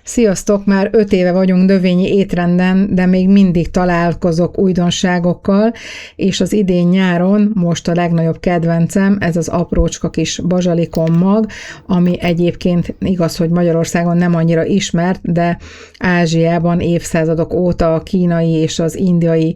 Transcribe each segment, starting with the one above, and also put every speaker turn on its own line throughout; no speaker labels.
Sziasztok! Már 5 éve vagyunk növényi étrenden, de még mindig találkozok újdonságokkal, és az idén nyáron most a legnagyobb kedvencem, ez az aprócska kis bazsalikom mag, ami egyébként igaz, hogy Magyarországon nem annyira ismert, de Ázsiában évszázadok óta a kínai és az indiai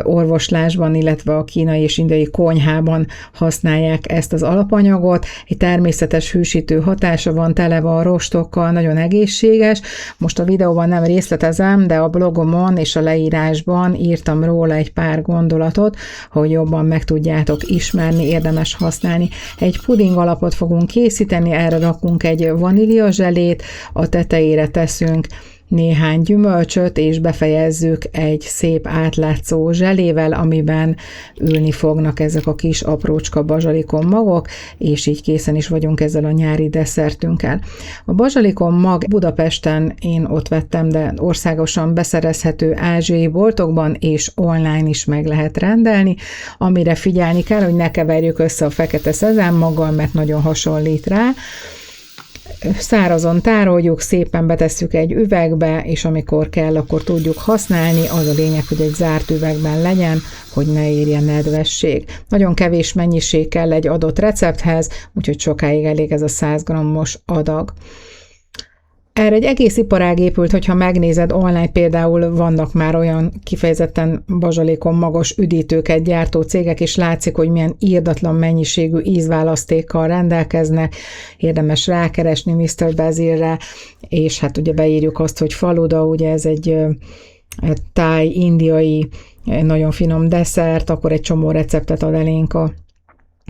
orvoslásban, illetve a kínai és indiai konyhában használják ezt az alapanyagot. Egy természetes hűsítő hatása van, tele van rostokkal, nagyon egészséges. Most a videóban nem részletezem, de a blogomon és a leírásban írtam róla egy pár gondolatot, hogy jobban meg tudjátok ismerni, érdemes használni. Egy puding alapot fogunk készíteni, erre rakunk egy vaníliazselét, a tetejére teszünk néhány gyümölcsöt, és befejezzük egy szép átlátszó zselével, amiben ülni fognak ezek a kis aprócska bazsalikom magok, és így készen is vagyunk ezzel a nyári desszertünkkel. A bazsalikom mag Budapesten én ott vettem, de országosan beszerezhető ázsiai boltokban, és online is meg lehet rendelni. Amire figyelni kell, hogy ne keverjük össze a fekete szezámmaggal, mert nagyon hasonlít rá. Szárazon tároljuk, szépen betesszük egy üvegbe, és amikor kell, akkor tudjuk használni. Az a lényeg, hogy egy zárt üvegben legyen, hogy ne érjen nedvesség. Nagyon kevés mennyiség kell egy adott recepthez, úgyhogy sokáig elég ez a 100 g-os adag. Erre egy egész iparág épült, hogyha megnézed online, például vannak már olyan kifejezetten bazsalikom magos üdítőket gyártó cégek, és látszik, hogy milyen irdatlan mennyiségű ízválasztékkal rendelkeznek. Érdemes rákeresni Mr. Basilre, és hát ugye beírjuk azt, hogy faluda, ugye ez egy táj, indiai, nagyon finom desszert, akkor egy csomó receptet ad elénk a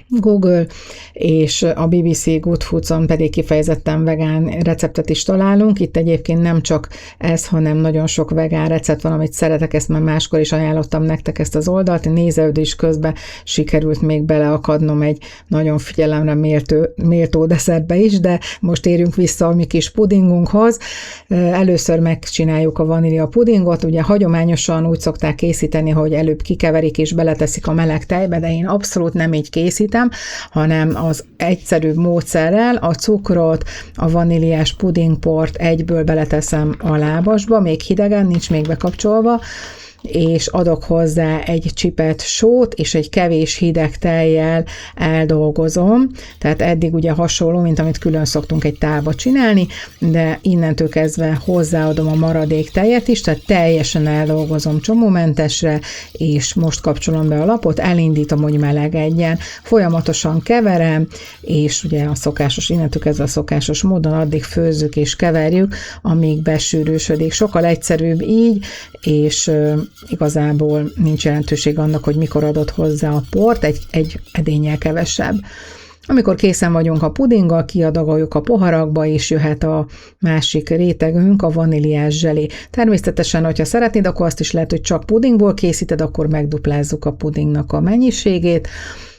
Google, és a BBC Good Foods-on pedig kifejezetten vegán receptet is találunk. Itt egyébként nem csak ez, hanem nagyon sok vegán recept van, amit szeretek, ezt már máskor is ajánlottam nektek ezt az oldalt. Nézelődés közben sikerült még beleakadnom egy nagyon figyelemre méltó desszertbe is, de most érjünk vissza a mi kis pudingunkhoz. Először megcsináljuk a vanília pudingot, ugye hagyományosan úgy szokták készíteni, hogy előbb kikeverik és beleteszik a meleg tejbe, de én abszolút nem így készítem, hanem az egyszerűbb módszerrel a cukrot, a vaníliás pudingport egyből beleteszem a lábasba, még hidegen, nincs még bekapcsolva, és adok hozzá egy csipet sót, és egy kevés hideg tejjel eldolgozom. Tehát eddig ugye hasonló, mint amit külön szoktunk egy tálba csinálni, de innentől kezdve hozzáadom a maradék tejet is, tehát teljesen eldolgozom csomómentesre, és most kapcsolom be a lapot, elindítom, hogy melegedjen, folyamatosan keverem, és ugye a szokásos, innentől kezdve a szokásos módon addig főzzük és keverjük, amíg besűrűsödik. Sokkal egyszerűbb így, és igazából nincs jelentőség annak, hogy mikor adott hozzá a port, egy edénnyel kevesebb. Amikor készen vagyunk a pudinggal, kiadagoljuk a poharakba, és jöhet a másik rétegünk, a vaníliás zselé. Természetesen, hogyha szeretnéd, akkor azt is lehet, hogy csak pudingból készíted, akkor megduplázzuk a pudingnak a mennyiségét.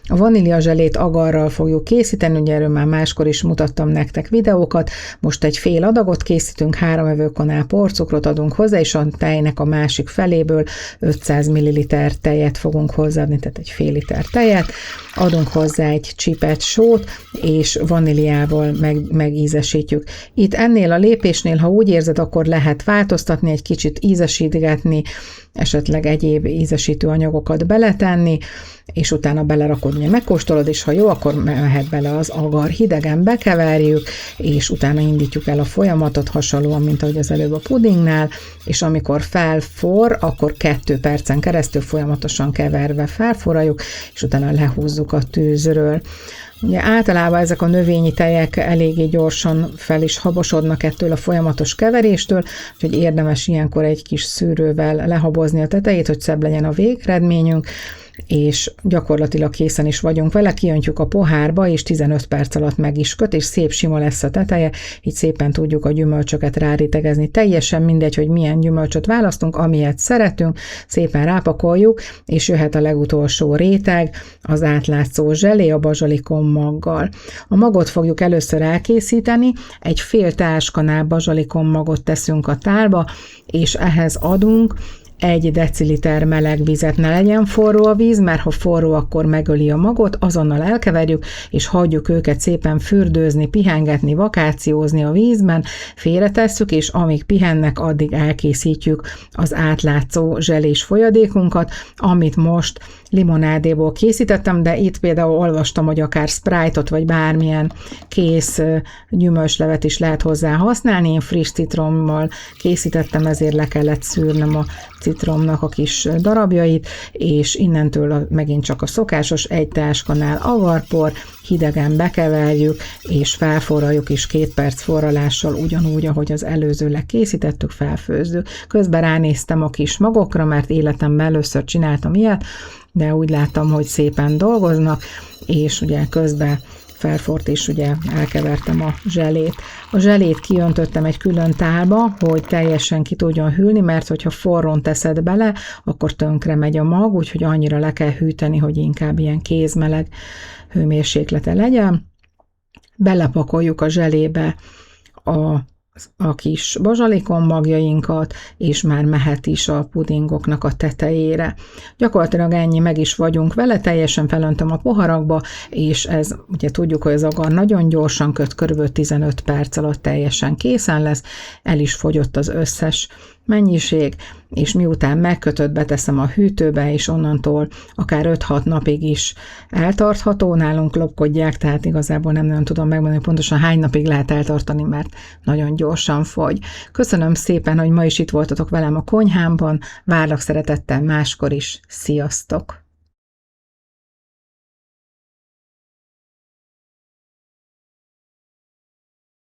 A vaníliazselét agarral fogjuk készíteni, ugye erről már máskor is mutattam nektek videókat. Most egy fél adagot készítünk, 3 evőkanál porcukrot adunk hozzá, és a tejnek a másik feléből 500 ml tejet fogunk hozzáadni, tehát egy fél liter tejet. Adunk hozzá egy csipet sót, és vaníliával megízesítjük. Itt ennél a lépésnél, ha úgy érzed, akkor lehet változtatni, egy kicsit ízesítgetni, esetleg egyéb ízesítő anyagokat beletenni, és utána belerakod, ugye megkóstolod, és ha jó, akkor mehet bele az agar. Hidegen bekeverjük, és utána indítjuk el a folyamatot, hasonlóan, mint ahogy az előbb a pudingnál, és amikor felforr, akkor 2 percen keresztül folyamatosan keverve felforraljuk, és utána lehúzzuk a tűzről. Ugye általában ezek a növényi tejek eléggé gyorsan fel is habosodnak ettől a folyamatos keveréstől, úgyhogy érdemes ilyenkor egy kis szűrővel lehabozni a tetejét, hogy szebb legyen a végeredményünk, és gyakorlatilag készen is vagyunk vele, kiöntjük a pohárba, és 15 perc alatt meg is köt, és szép sima lesz a teteje, így szépen tudjuk a gyümölcsöket rárétegezni. Teljesen mindegy, hogy milyen gyümölcsöt választunk, amilyet szeretünk, szépen rápakoljuk, és jöhet a legutolsó réteg, az átlátszó zselé a bazsalikom maggal. A magot fogjuk először elkészíteni, egy fél társkanál bazsalikom magot teszünk a tálba, és ehhez adunk 1 deciliter meleg vizet, ne legyen forró a víz, mert ha forró, akkor megöli a magot, azonnal elkeverjük, és hagyjuk őket szépen fürdőzni, pihengetni, vakációzni a vízben, félretesszük, és amíg pihennek, addig elkészítjük az átlátszó zselés folyadékunkat, amit most limonádéból készítettem, de itt például olvastam, hogy akár Sprite-ot, vagy bármilyen kész gyümölcslevet is lehet hozzá használni. Én friss citrommal készítettem, ezért le kellett szűrnem a citromnak a kis darabjait, és innentől megint csak a szokásos 1 teáskanál avarpor, hidegen bekeverjük, és felforraljuk is 2 perc forralással, ugyanúgy, ahogy az előzőleg készítettük, felfőzzük. Közben ránéztem a kis magokra, mert életemben először csináltam ilyet, de úgy láttam, hogy szépen dolgoznak, és ugye közben felfort is ugye elkevertem a zselét. A zselét kiöntöttem egy külön tálba, hogy teljesen ki tudjon hűlni, mert hogyha forrón teszed bele, akkor tönkre megy a mag, úgyhogy annyira le kell hűteni, hogy inkább ilyen kézmeleg hőmérséklete legyen. Belepakoljuk a zselébe a kis bazsalikon magjainkat, és már mehet is a pudingoknak a tetejére. Gyakorlatilag ennyi, meg is vagyunk vele, teljesen felöntöm a poharakba, és ez, ugye tudjuk, hogy az agar nagyon gyorsan köt, kb. 15 perc alatt teljesen készen lesz, el is fogyott az összes mennyiség, és miután megkötött, beteszem a hűtőbe, és onnantól akár 5-6 napig is eltartható, nálunk lopkodják, tehát igazából nem nagyon tudom megmondani, hogy pontosan hány napig lehet eltartani, mert nagyon gyorsan fogy. Köszönöm szépen, hogy ma is itt voltatok velem a konyhámban, várlak szeretettel máskor is, sziasztok!